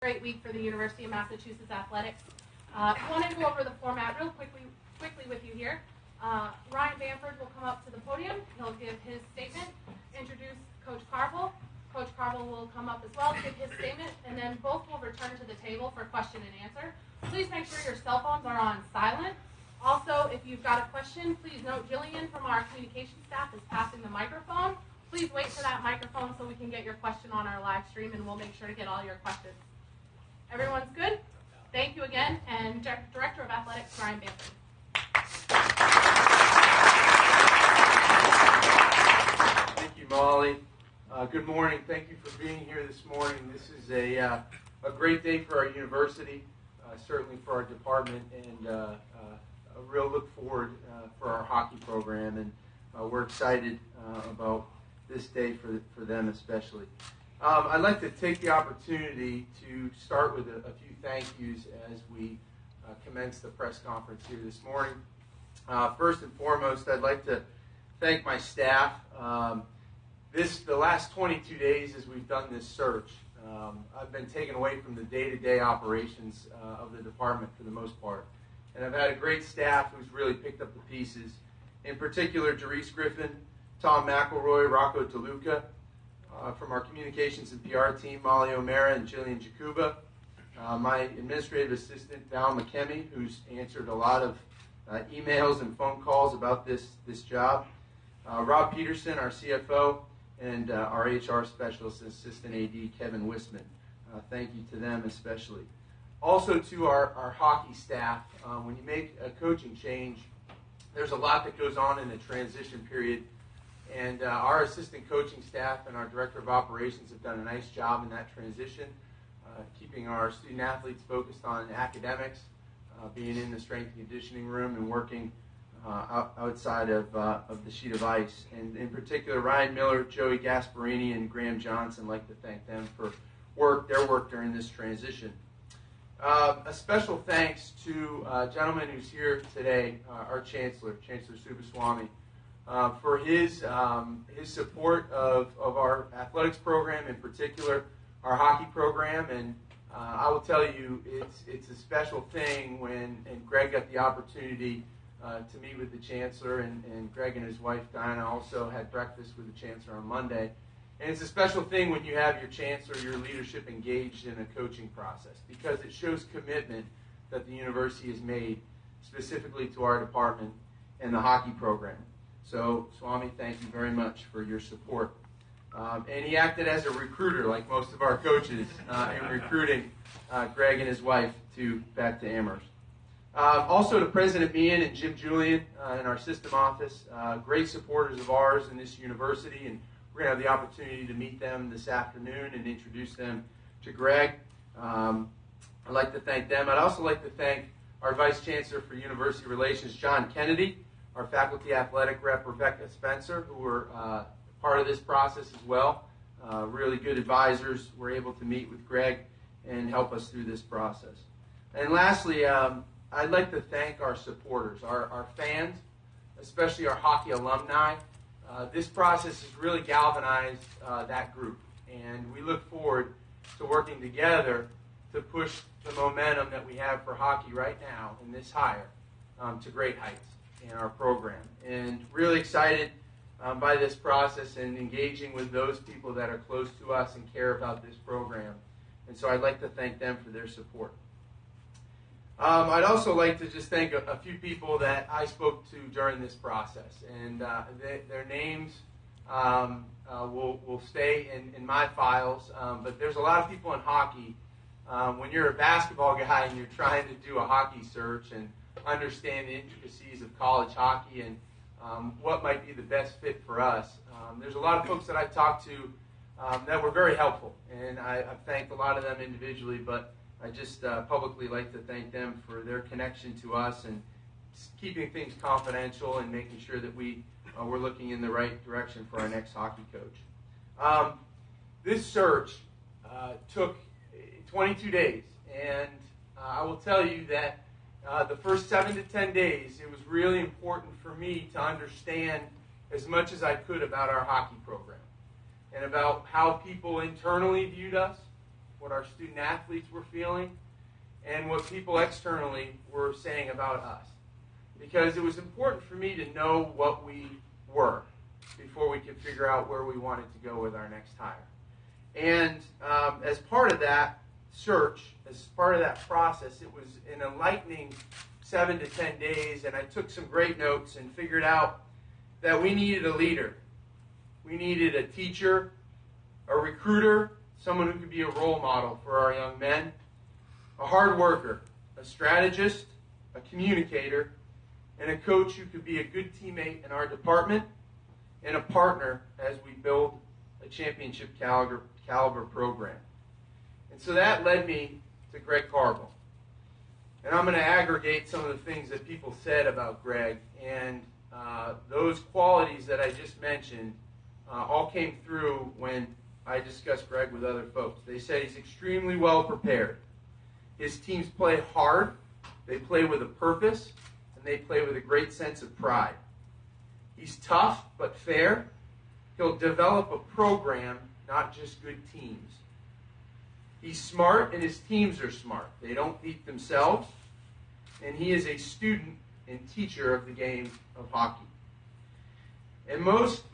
Great week for the University of Massachusetts athletics. I want to go over the format real quickly with you here. Ryan Bamford will come up to the podium. He'll give his statement, introduce Coach Carvel. Coach Carvel will come up as well, give his statement, and then both will return to the table for question and answer. Please make sure your cell phones are on silent. Also, if you've got a question, please note Jillian from our communication staff is passing the microphone. Please wait for that microphone so we can get your question on our live stream, and we'll make sure to get all your questions. Everyone's good? Thank you again, and Director of Athletics, Ryan Bamford. Thank you, Molly. Good morning. Thank you for being here this morning. This is a great day for our university, certainly for our department, and a real look forward for our hockey program. And we're excited about this day for them especially. I'd like to take the opportunity to start with a few thank yous as we commence the press conference here this morning. First and foremost, I'd like to thank my staff. The last 22 days as we've done this search, I've been taken away from the day-to-day operations of the department for the most part. And I've had a great staff who's really picked up the pieces. In particular, Jerice Griffin, Tom McElroy, Rocco DeLuca, from our communications and PR team, Molly O'Mara and Jillian Jakuba. My administrative assistant, Val McKemmy, who's answered a lot of emails and phone calls about this job. Rob Peterson, our CFO, and our HR specialist assistant AD, Kevin Wisman. Thank you to them especially. Also to our hockey staff, when you make a coaching change, there's a lot that goes on in the transition period. And our assistant coaching staff and our director of operations have done a nice job in that transition, keeping our student athletes focused on academics, being in the strength and conditioning room, and working outside of the sheet of ice. And in particular, Ryan Miller, Joey Gasparini, and Graham Johnson, I'd like to thank them for their work during this transition. A special thanks to a gentleman who's here today, our Chancellor Subaswamy, for his support of our athletics program, in particular our hockey program. And I will tell you, it's a special thing and Greg got the opportunity to meet with the Chancellor, and Greg and his wife Diana also had breakfast with the Chancellor on Monday. And it's a special thing when you have your Chancellor, your leadership engaged in a coaching process, because it shows commitment that the university has made specifically to our department and the hockey program. So, Swami, thank you very much for your support. And he acted as a recruiter, like most of our coaches, in recruiting Greg and his wife back to Amherst. Also to President Meehan and Jim Julian in our system office, great supporters of ours in this university, and we're going to have the opportunity to meet them this afternoon and introduce them to Greg. I'd like to thank them. I'd also like to thank our Vice Chancellor for University Relations, John Kennedy, our faculty athletic rep, Rebecca Spencer, who were part of this process as well. Really good advisors. Were able to meet with Greg and help us through this process. And lastly, I'd like to thank our supporters, our fans, especially our hockey alumni. This process has really galvanized that group, and we look forward to working together to push the momentum that we have for hockey right now in this hire to great heights in our program. And really excited by this process and engaging with those people that are close to us and care about this program. And so I'd like to thank them for their support. I'd also like to just thank a few people that I spoke to during this process, and their names will stay in my files, but there's a lot of people in hockey. When you're a basketball guy and you're trying to do a hockey search and understand the intricacies of college hockey and what might be the best fit for us, there's a lot of folks that I've talked to that were very helpful, and I've thanked a lot of them individually, but I just publicly like to thank them for their connection to us and keeping things confidential and making sure that we're looking in the right direction for our next hockey coach. This search took 22 days, and I will tell you that the first 7 to 10 days, it was really important for me to understand as much as I could about our hockey program and about how people internally viewed us, what our student athletes were feeling, and what people externally were saying about us. Because it was important for me to know what we were before we could figure out where we wanted to go with our next hire. And as part of that search, as part of that process, it was an enlightening 7 to 10 days, and I took some great notes and figured out that we needed a leader. We needed a teacher, a recruiter, someone who could be a role model for our young men, a hard worker, a strategist, a communicator, and a coach who could be a good teammate in our department and a partner as we build a championship caliber program. And so that led me to Greg Carvel. And I'm going to aggregate some of the things that people said about Greg, and those qualities that I just mentioned all came through when I discussed Greg with other folks. They said he's extremely well prepared. His teams play hard, they play with a purpose, and they play with a great sense of pride. He's tough but fair. He'll develop a program, not just good teams. He's smart, and his teams are smart. They don't beat themselves. And he is a student and teacher of the game of hockey. And most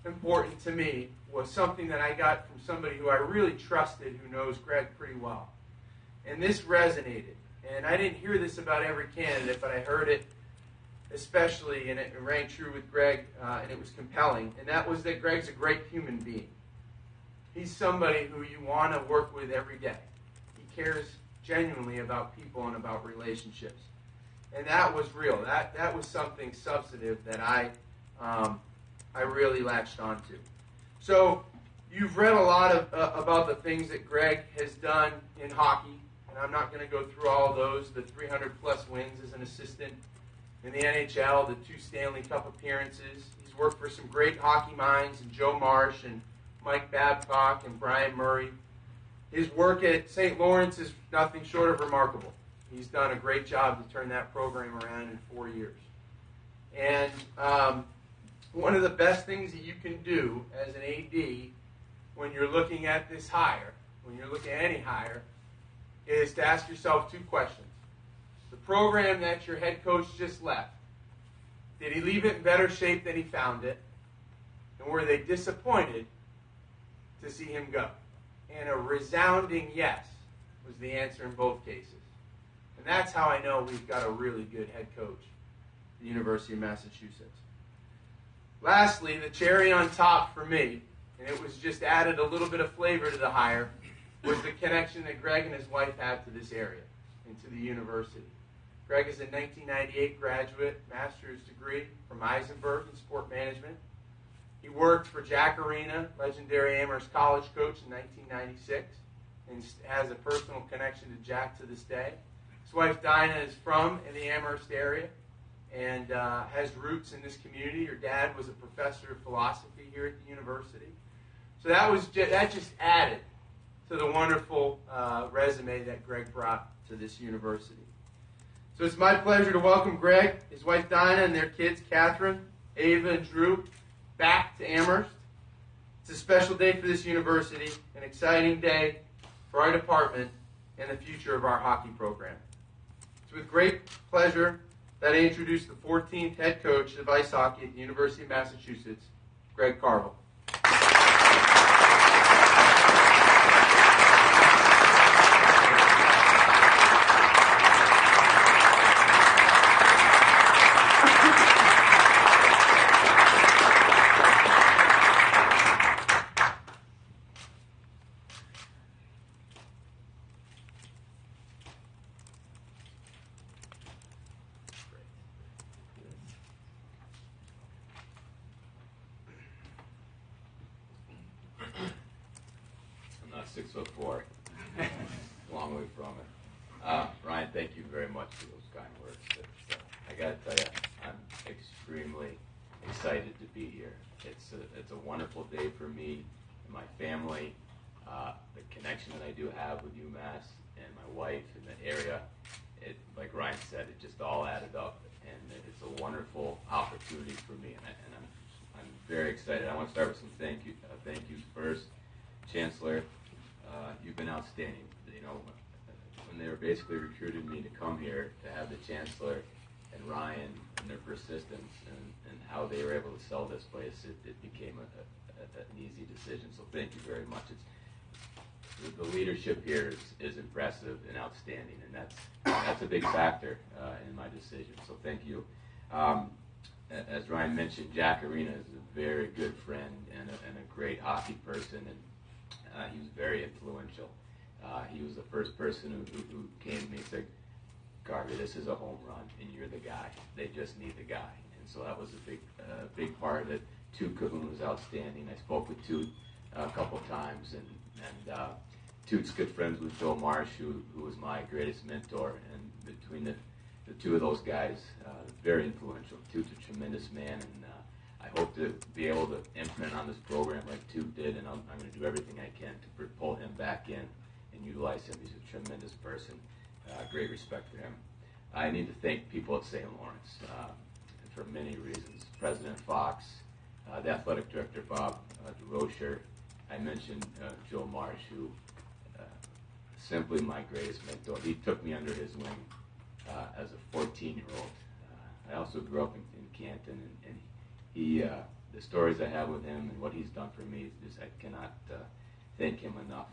important to me was something that I got from somebody who I really trusted, who knows Greg pretty well. And this resonated. And I didn't hear this about every candidate, but I heard it especially, and it rang true with Greg, and it was compelling. And that was that Greg's a great human being. He's somebody who you want to work with every day. He cares genuinely about people and about relationships. And that was real. That was something substantive that I really latched onto. So you've read a lot about the things that Greg has done in hockey, and I'm not going to go through all of those, the 300-plus wins as an assistant in the NHL, the 2 Stanley Cup appearances. He's worked for some great hockey minds, and Joe Marsh and Mike Babcock and Brian Murray. His work at St. Lawrence is nothing short of remarkable. He's done a great job to turn that program around in 4 years. And one of the best things that you can do as an AD when you're looking at this hire, when you're looking at any hire, is to ask yourself 2 questions. The program that your head coach just left, did he leave it in better shape than he found it? And were they disappointed to see him go? And a resounding yes was the answer in both cases. And that's how I know we've got a really good head coach at the University of Massachusetts. Lastly, the cherry on top for me, and it was just added a little bit of flavor to the hire, was the connection that Greg and his wife have to this area and to the university. Greg is a 1998 graduate, master's degree from Eisenberg in sport management. He worked for Jack Arena, legendary Amherst College coach, in 1996, and has a personal connection to Jack to this day. His wife Dinah is from in the Amherst area and has roots in this community. Her dad was a professor of philosophy here at the university. So that just added to the wonderful resume that Greg brought to this university. So it's my pleasure to welcome Greg, his wife Dinah, and their kids, Catherine, Ava, and Drew, back to Amherst. It's a special day for this university, an exciting day for our department and the future of our hockey program. It's with great pleasure that I introduce the 14th head coach of ice hockey at the University of Massachusetts, Greg Carvel. I'm not 6'4", a long way from it. Ryan, thank you very much for those kind words. I got to tell you, I'm extremely excited to be here. It's a wonderful day for me and my family. The connection that I do have with UMass and my wife in the area, like Ryan said, it just all added up, and it's a wonderful opportunity for me, and I'm very excited. I want to start with some thank yous first. Chancellor you've been outstanding. You know, when they were basically recruited me to come here to have the chancellor and Ryan and their persistence and how they were able to sell this place, it became an easy decision. So thank you very much. The leadership here is impressive and outstanding, and that's a big factor in my decision. So thank you. As Ryan mentioned, Jack Arena is a very good friend and a great hockey person, and he was very influential. He was the first person who came to me and said, Carver, this is a home run, and you're the guy. They just need the guy. And so that was a big part of it. Toot Cahoon was outstanding. I spoke with Toot a couple times, and Toot's good friends with Joe Marsh, who was my greatest mentor. And between the two of those guys, very influential. Toot's a tremendous man, and I hope to be able to imprint on this program like Toot did, and I'm going to do everything I can to pull him back in and utilize him. He's a tremendous person. Great respect for him. I need to thank people at St. Lawrence for many reasons. President Fox, the athletic director, Bob DeRocher. I mentioned Joe Marsh, who simply my greatest mentor. He took me under his wing as a 14-year-old. I also grew up in Canton, and he, the stories I have with him and what he's done for me, I cannot thank him enough.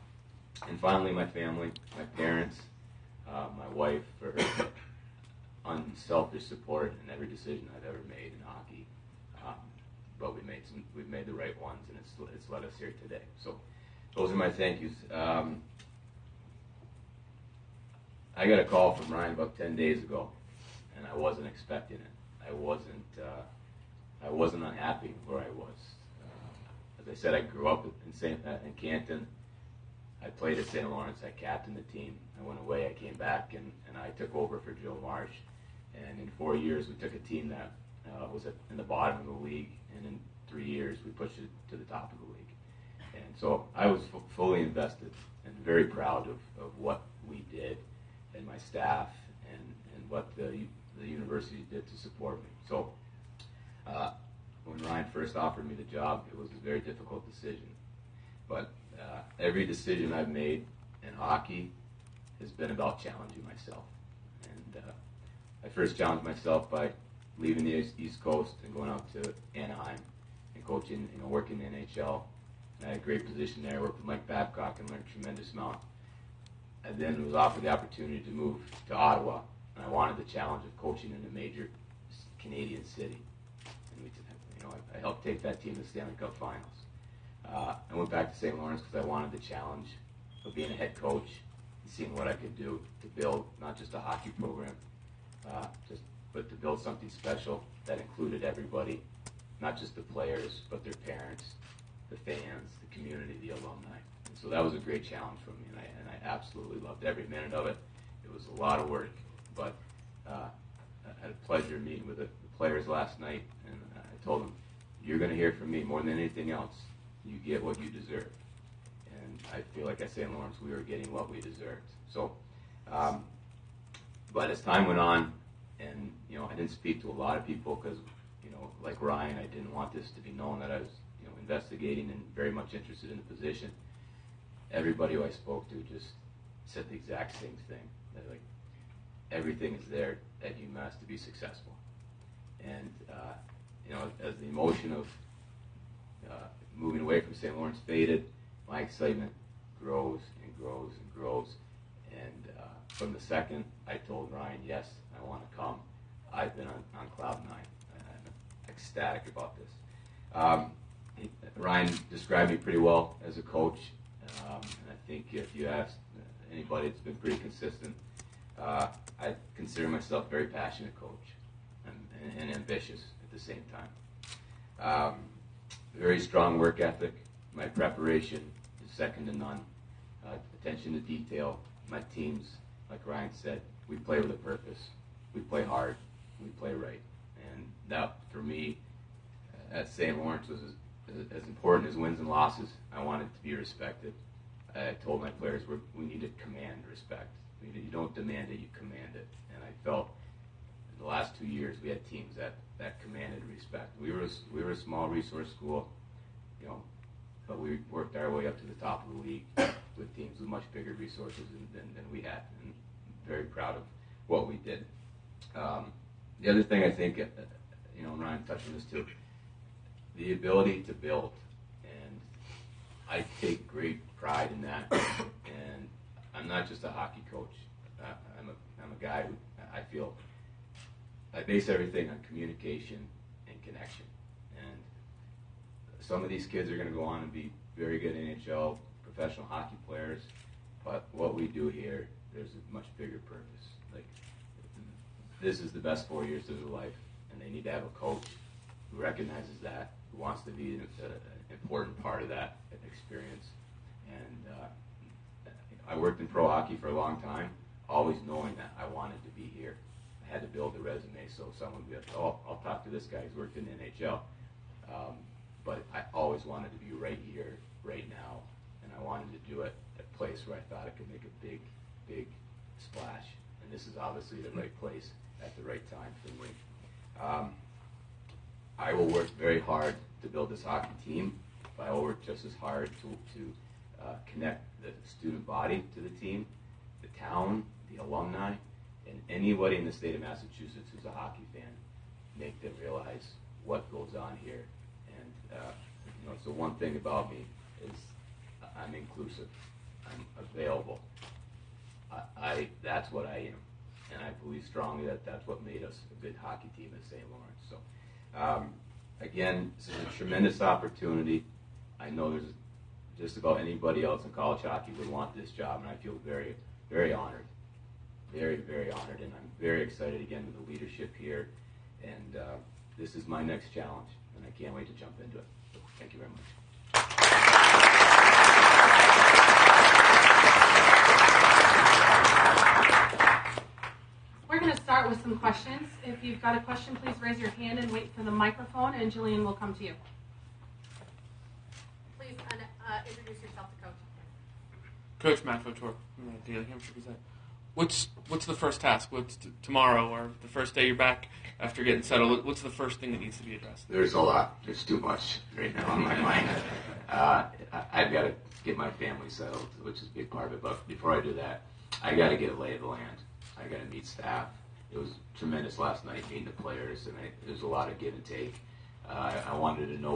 And finally, my family, my parents, my wife, for her unselfish support in every decision I've ever made in hockey. But we've made the right ones, and it's led us here today. So those are my thank yous. I got a call from Ryan about 10 days ago, and I wasn't expecting it. I wasn't unhappy where I was. As I said, I grew up in Canton. I played at St. Lawrence. I captained the team. I went away. I came back, and I took over for Joe Marsh. And in 4 years, we took a team that was in the bottom of the league, and in 3 years, we pushed it to the top of the league. And so I was fully invested and very proud of what we did and my staff and what the university did to support me. So when Ryan first offered me the job, it was a very difficult decision. But every decision I've made in hockey has been about challenging myself. And I first challenged myself by leaving the East Coast and going out to Anaheim and coaching, working in the NHL. And I had a great position there, worked with Mike Babcock and learned a tremendous amount. I then was offered the opportunity to move to Ottawa, and I wanted the challenge of coaching in a major Canadian city. And I helped take that team to the Stanley Cup Finals. I went back to St. Lawrence because I wanted the challenge of being a head coach and seeing what I could do to build not just a hockey program, but to build something special that included everybody, not just the players, but their parents, the fans, the community, the alumni. And so that was a great challenge for me, and I absolutely loved every minute of it. It was a lot of work, but I had a pleasure meeting with the players last night, and I told them, you're going to hear from me more than anything else. You get what you deserve. And I feel like at St. Lawrence we were getting what we deserved. So, but as time went on, and I didn't speak to a lot of people because, like Ryan, I didn't want this to be known that I was, investigating and very much interested in the position. Everybody who I spoke to just said the exact same thing. That everything is there at UMass to be successful. And as the emotion of moving away from St. Lawrence faded, my excitement grows and grows and grows. And from the second I told Ryan, yes, I want to come, I've been on cloud nine. I'm ecstatic about this. Ryan described me pretty well as a coach, and I think if you ask anybody, it's been pretty consistent. I consider myself a very passionate coach and ambitious at the same time. Very strong work ethic. My preparation is second to none. Attention to detail. My teams, like Ryan said, we play with a purpose. We play hard. We play right. And that, for me, at St. Lawrence was as important as wins and losses. I wanted to be respected. I told my players we need to command respect. You don't demand it, you command it. And I felt in the last 2 years we had teams that commanded respect. We were a small resource school, but we worked our way up to the top of the league. with teams with much bigger resources than we had, and very proud of what we did. The other thing I think, and Ryan touched on this too, the ability to build, and I take great pride in that. And I'm not just a hockey coach. I'm a guy who I feel I base everything on communication and connection. And some of these kids are going to go on and be very good NHL professional hockey players, but what we do here, there's a much bigger purpose. Like, this is the best 4 years of their life, and they need to have a coach who recognizes that, who wants to be an important part of that experience. And I worked in pro hockey for a long time, always knowing that I wanted to be here. I had to build a resume so someone would be like, oh, I'll talk to this guy who's worked in the NHL. But I always wanted to be right here, right now, and I wanted to do it at a place where I thought I could make a big, big splash. And this is obviously the right place at the right time for me. I will work very hard to build this hockey team, but I will work just as hard to connect the student body to the team, the town, the alumni, and anybody in the state of Massachusetts who's a hockey fan, make them realize what goes on here. And so one thing about me is I'm inclusive. I'm available. That's what I am, and I believe strongly that that's what made us a good hockey team at St. Lawrence. So, again, this is a tremendous opportunity. I know there's just about anybody else in college hockey would want this job, and I feel very, very honored. Very, very honored, and I'm very excited again with the leadership here. And this is my next challenge, and I can't wait to jump into it. So, thank you very much. We're going to start with some questions. If you've got a question, please raise your hand and wait for the microphone, and Jillian will come to you. Please introduce yourself to Coach. Coach Matt Couture from the Daily Hampshire Gazette. What's the first task? What's tomorrow or the first day you're back after getting settled? What's the first thing that needs to be addressed? There's a lot. There's too much right now on my mind. I've got to get my family settled, which is a big part of it. But before I do that, I got to get a lay of the land. I got to meet staff. It was tremendous last night meeting the players, and there's a lot of give and take. I wanted to know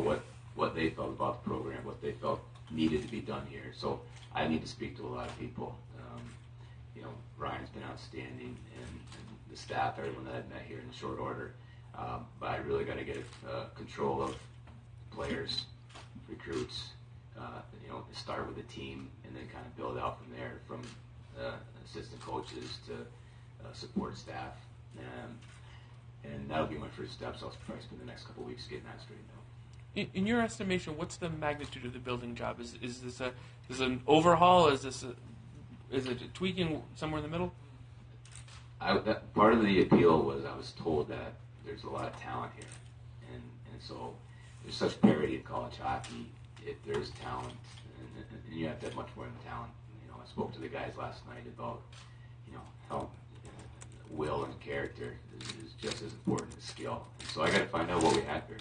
what they felt about the program, what they felt needed to be done here. So I need to speak to a lot of people. Ryan's been outstanding, and the staff, everyone that I've met here in short order. But I really got to get control of players, recruits, start with the team, and then kind of build out from there, from assistant coaches to support staff. And that'll be my first steps. I'll probably spend the next couple of weeks getting that straightened out. In your estimation, what's the magnitude of the building job? Is this an overhaul? Is it tweaking somewhere in the middle? Part of the appeal was I was told that there's a lot of talent here, and so there's such parity in college hockey. If there's talent, and you have to have much more than talent. I spoke to the guys last night about how will and character is just as important as skill. And so I got to find out what we have here.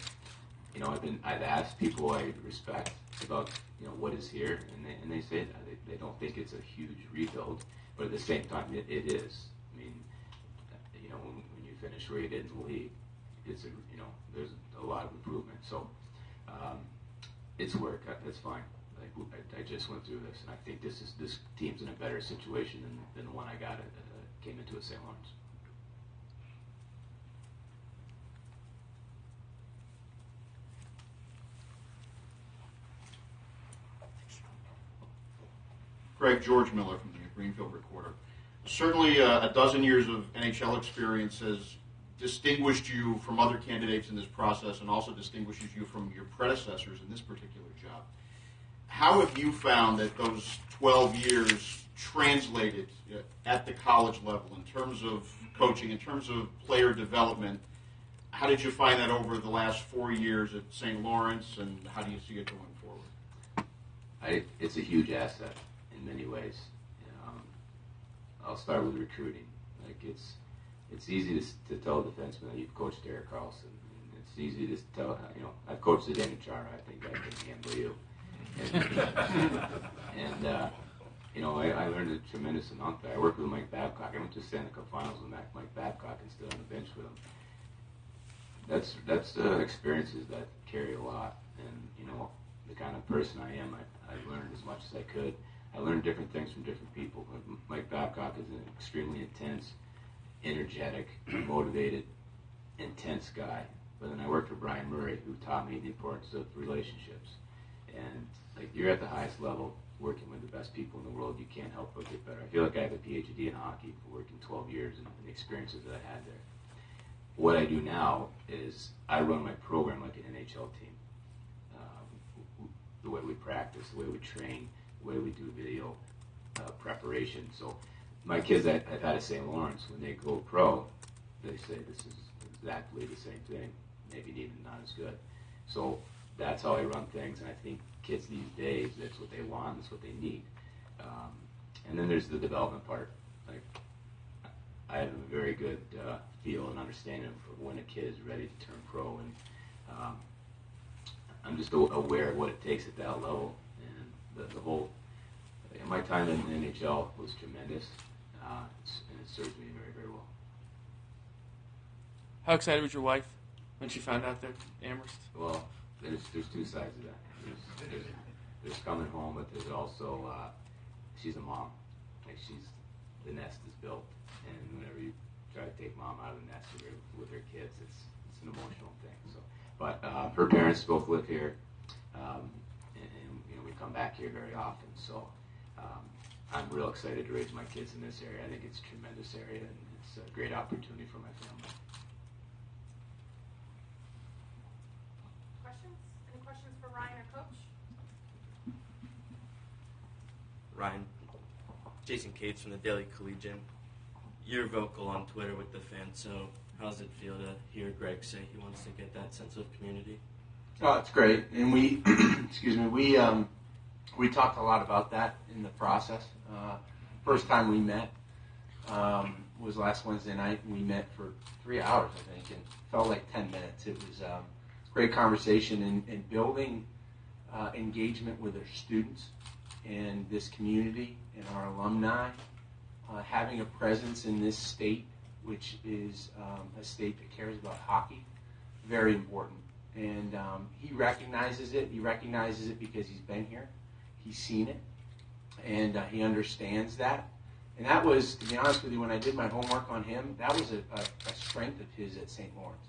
I've asked people I respect about what is here, and they say that they don't think it's a huge rebuild, but at the same time it is. I mean, when you finish where you did in the league, it's there's a lot of improvement. So it's work. That's fine. I just went through this, and I think this team's in a better situation than the one I came into at St. Lawrence. Greg, George Miller from the Greenfield Recorder. Certainly a dozen years of NHL experience has distinguished you from other candidates in this process and also distinguishes you from your predecessors in this particular job. How have you found that those 12 years translated at the college level in terms of coaching, in terms of player development? How did you find that over the last 4 years at St. Lawrence, and how do you see it going forward? It's a huge asset in many ways. I'll start with recruiting. It's easy to tell a defenseman that you've coached Derek Carlson. It's easy to tell, I've coached the Danny Chara. I think I can handle you. I learned a tremendous amount there. I worked with Mike Babcock. I went to Stanley Cup Finals with Mike Babcock and stood on the bench with him. That's experiences that carry a lot, and the kind of person I am, I learned as much as I could. I learned different things from different people. Mike Babcock is an extremely intense, energetic, motivated, intense guy. But then I worked with Brian Murray, who taught me the importance of relationships. And you're at the highest level, working with the best people in the world, you can't help but get better. I feel like I have a PhD in hockey for working 12 years and the experiences that I had there. What I do now is I run my program like an NHL team. The way we practice, the way we train, the way we do video preparation. So my kids I've had at St. Lawrence, when they go pro, they say this is exactly the same thing, maybe even not as good. So that's how I run things, and I think kids these days, that's what they want, that's what they need. And then there's the development part. I have a very good feel and understanding of when a kid is ready to turn pro, and I'm just aware of what it takes at that level. And the whole, my time in the NHL was tremendous, and it served me very, very well. How excited was your wife when she found out that Amherst? Well, there's two sides of that. There's coming home, but there's also she's a mom. The nest is built, and whenever you try to take mom out of the nest with her kids, it's an emotional thing. So, but her parents both live here, and we come back here very often. So I'm real excited to raise my kids in this area. I think it's a tremendous area, and it's a great opportunity for my family. Questions? Any questions for Ryan or Coach? Ryan, Jason Cates from the Daily Collegian. You're vocal on Twitter with the fans, so how does it feel to hear Greg say he wants to get that sense of community? Oh, it's great, and we, we talked a lot about that in the process. First time we met was last Wednesday night, and we met for 3 hours, I think, and felt like 10 minutes. It was a great conversation and building engagement with our students and this community and our alumni, having a presence in this state, which is a state that cares about hockey, very important. And he recognizes it. He recognizes it because he's been here. He's seen it. And he understands that. And that was, to be honest with you, when I did my homework on him, that was a strength of his at St. Lawrence.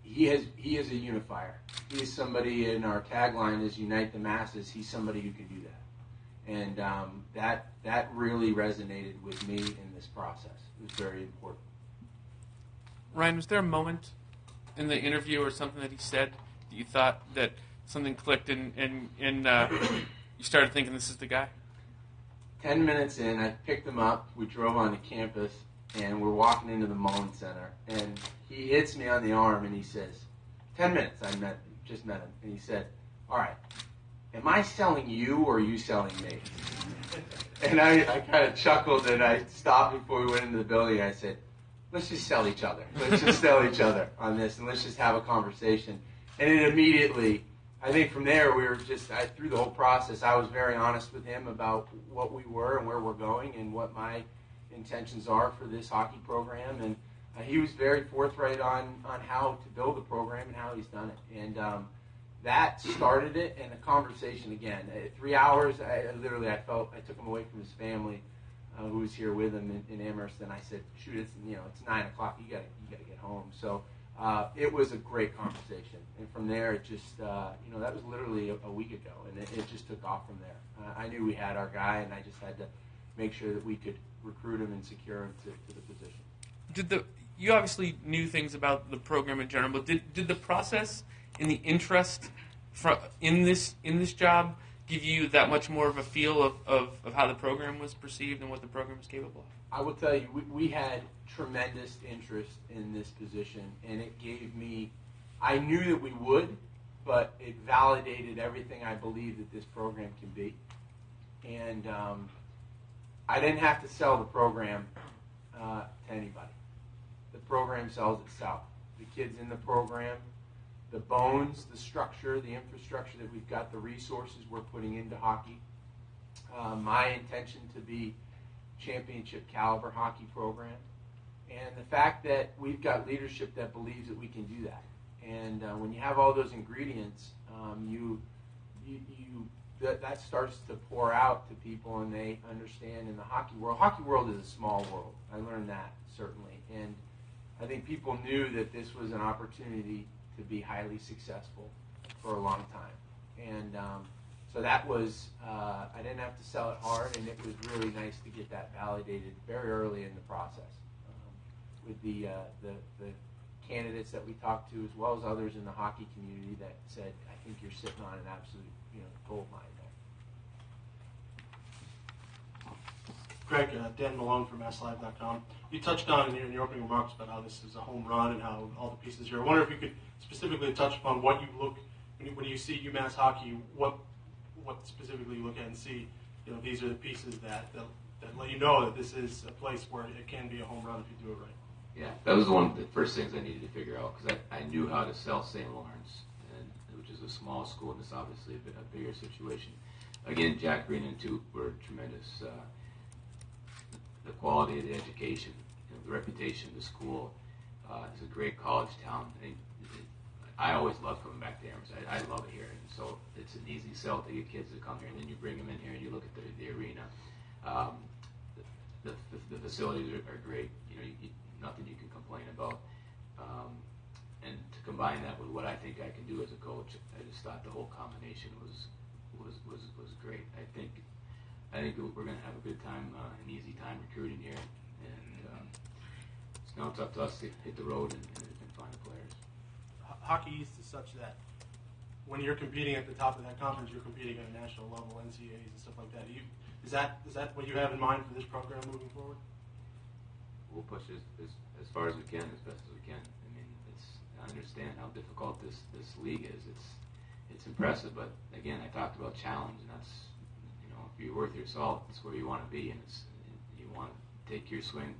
He is a unifier. He is somebody, and our tagline is Unite the Masses. He's somebody who can do that. And that really resonated with me in this process. It was very important. Ryan, was there a moment in the interview or something that he said that you thought that something clicked and you started thinking this is the guy? 10 minutes in, I picked him up. We drove onto campus, and we're walking into the Mullen Center. And he hits me on the arm, and he says, 10 minutes, just met him. And he said, all right, am I selling you or are you selling me? And I kind of chuckled, and I stopped before we went into the building. I said, let's just sell each other. Let's just sell each other on this, and let's just have a conversation. And it immediately, I think from there, through the whole process, I was very honest with him about what we were and where we're going and what my intentions are for this hockey program. And he was very forthright on how to build the program and how he's done it. And that started it, and the conversation again. 3 hours, I took him away from his family, who was here with him in Amherst, and I said, shoot, it's 9 o'clock, you gotta get home. So it was a great conversation, and from there it just that was literally a week ago, and it just took off from there. I knew we had our guy, and I just had to make sure that we could recruit him and secure him to the position. You obviously knew things about the program in general, but did the process and the interest in this job give you that much more of a feel of how the program was perceived and what the program was capable of? I will tell you, we had tremendous interest in this position, and it gave me, I knew that we would, but it validated everything I believe that this program can be. And I didn't have to sell the program to anybody. The program sells itself. The kids in the program, the bones, the structure, the infrastructure that we've got, the resources we're putting into hockey, my intention to be championship caliber hockey program, and the fact that we've got leadership that believes that we can do that. And when you have all those ingredients, that starts to pour out to people, and they understand in the hockey world. Hockey world is a small world. I learned that, certainly. And I think people knew that this was an opportunity to be highly successful for a long time. And so that was, I didn't have to sell it hard, and it was really nice to get that validated very early in the process with the candidates that we talked to, as well as others in the hockey community that said, I think you're sitting on an absolute gold mine there. Greg, Dan Malone from MassLive.com. You touched on in your opening remarks about how this is a home run and how all the pieces here. I wonder if you could specifically touch upon what you look when you see UMass hockey. What specifically you look at and see? These are the pieces that let you know that this is a place where it can be a home run if you do it right. Yeah, that was one of the first things I needed to figure out, because I knew how to sell St. Lawrence, which is a small school, and it's obviously a bigger situation. Again, Jack Green and Toot were tremendous. The quality of the education, the reputation of the school. It's a great college town. I always love coming back to Amherst. I love it here, and so it's an easy sell to get kids to come here, and then you bring them in here and you look at the arena. The facilities are great. Nothing you can complain about. And to combine that with what I think I can do as a coach, I just thought the whole combination was great. I think we're going to have a good time, an easy time recruiting here, and now it's up to us to hit the road and find the players. Hockey East is such that when you're competing at the top of that conference, you're competing at a national level, NCAAs and stuff like that. Is that what you have in mind for this program moving forward? We'll push as far as we can, as best as we can. I mean, I understand how difficult this league is. It's impressive, but again, I talked about challenge, and that's, if you're worth your salt, that's where you want to be, and you want to take your swing,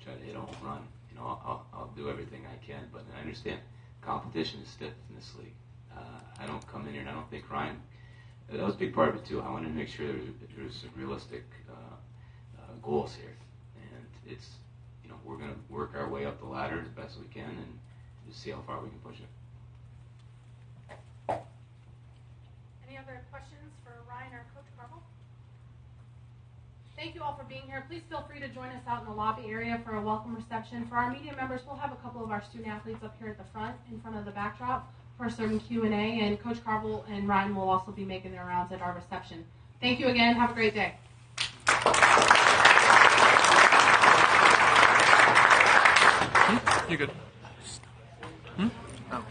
try to hit a home run. I'll do everything I can, but I understand competition is stiff in this league. I don't come in here, and I don't think Ryan. That was a big part of it too. I wanted to make sure there was some realistic goals here, and it's. We're going to work our way up the ladder as best we can and just see how far we can push it. Any other questions for Ryan or Coach Carvel? Thank you all for being here. Please feel free to join us out in the lobby area for a welcome reception. For our media members, we'll have a couple of our student athletes up here at the front, in front of the backdrop, for some Q&A, and Coach Carvel and Ryan will also be making their rounds at our reception. Thank you again. Have a great day. You're good. Oh.